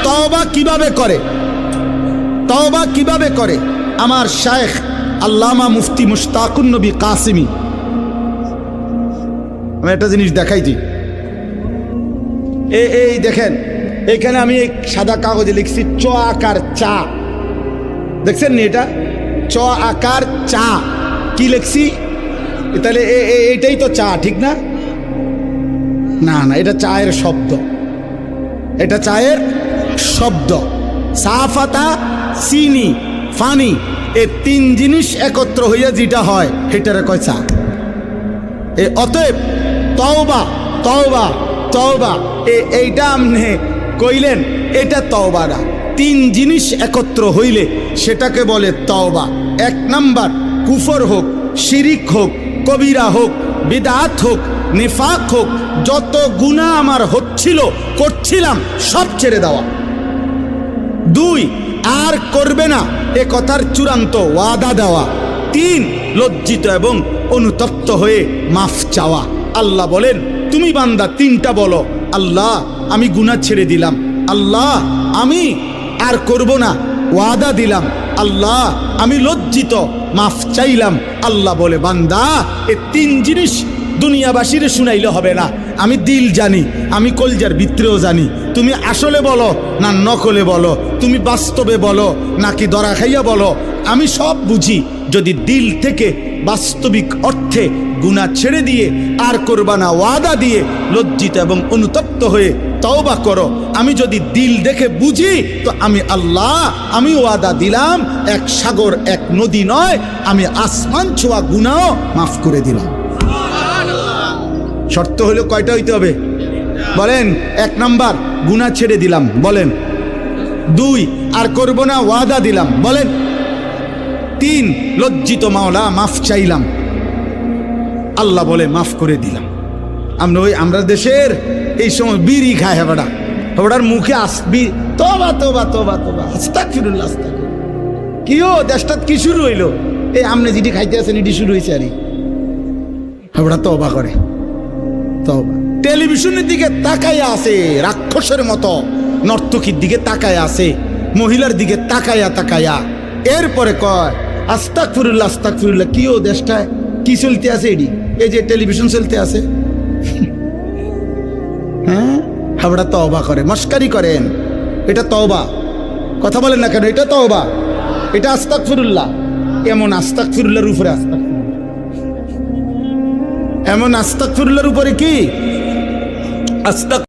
তওবা কিভাবে করে, তওবা কিভাবে করে আমার শায়েখ আল্লামা মুফতি মুশতাকুন নবী কাসিমি। আমি একটা জিনিস দেখাই দিই, এই দেখেন এখানে আমি সাদা কাগজে লিখছি চ আকার চা, দেখছেন নি? এটা চ আকার চা কি লিখছি? তাহলে এইটাই তো চা, ঠিক না? না না, এটা চায়ের শব্দ, এটা চায়ের শব্দ। সাফাতা, চিনি, পানি, এই তিন জিনিস একত্র হইয়া যেটা হয় সেটারে কয় চা। অতএব তওবা তওবা তওবা এইটা আপনি কইলেন, এটা তওবা না। তিন জিনিস একত্র হইলে সেটাকে বলে তওবা। এক নাম্বার, কুফর হোক, শিরিক হোক, কবিরা হোক, বিদআত হোক, নিফাক হোক, যত গুনাহ আমার হচ্ছিল করছিলাম সব ছেড়ে দেওয়া। দুই, আর করবে না এ কথার চূড়ান্ত ওয়াদা দেওয়া। তিন, লজ্জিত এবং অনুতপ্ত হয়ে মাফ চাওয়া। আল্লাহ বলেন তুমি বান্দা তিনটা বলো, আল্লাহ আমি গুনাহ ছেড়ে দিলাম, আল্লাহ আমি আর করব না, ওয়াদা দিলাম, আল্লাহ আমি লজ্জিত, মাফ চাইলাম। আল্লাহ বলে বান্দা এ তিন জিনিস দুনিয়াবাসীর শুনাইলে হবে না, আমি দিল জানি, আমি কলজার ভিতরেও জানি। তুমি আসলে বলো না নকলে বলো, তুমি বাস্তবে বলো নাকি দরা খাইয়া বলো, আমি সব বুঝি। যদি দিল থেকে বাস্তবিক অর্থে গুনাহ ছেড়ে দিয়ে আর করবা না ওয়াদা দিয়ে লজ্জিত এবং অনুতপ্ত হয়ে তওবা করো, আমি যদি দিল দেখে বুঝি তো আমি আল্লাহ আমি ওয়াদা দিলাম, এক সাগর এক নদী নয়, আমি আসমান ছোঁয়া গুনাহ মাফ করে দিলাম। শর্ত হলো কয়টা হইতে হবে বলেন? এক নাম্বার, গুনাহ ছেড়ে দিলাম বলেন। দুই, আর করব না ওয়াদা দিলাম বলেন। তিন, লজ্জিত মাওলা মাফ চাইলাম, আল্লাহ বলে মাফ করে দিলাম। আমরা দেশের এই সময় বিড়ি খায় হেবাডা, হেবাডার মুখে আসবি তওবা তওবা তওবা তওবা আস্তাগফিরুল্লাহ আস্তাগফিরুল্লাহ। কিও দেশটা কি শুরু হইলো? এই আমনে যেটি খাইতে আছেন এটি শুরু হয়েছে। আরে হেবাডা তওবা করে, তওবা। টেলিভিশনের দিকে তাকাইয়া আছে রাক্ষসের মতো, নর্তকীর দিকে তাকাইয়া আছে, মহিলার দিকে তাকাইয়া তাকাইয়া, এরপরে কয় আস্তাগফিরুল্লাহ আস্তাগফিরুল্লাহ। কিও দেশটায় কি চলতে আছে? এডি এই যে টেলিভিশন চলতে আছে। হ্যাঁ, হাবড়া তওবা করে, মস্কারি করেন। এটা তওবা, কথা বলেন না কেন? এটা তওবা, এটা আস্তাগফিরুল্লাহ। এমন আস্তাগফিরুল্লাহর উপরে আস্তাগফিরুল্লাহ, এমন আস্তাগফিরুল্লাহর উপরে কি আস্তাগ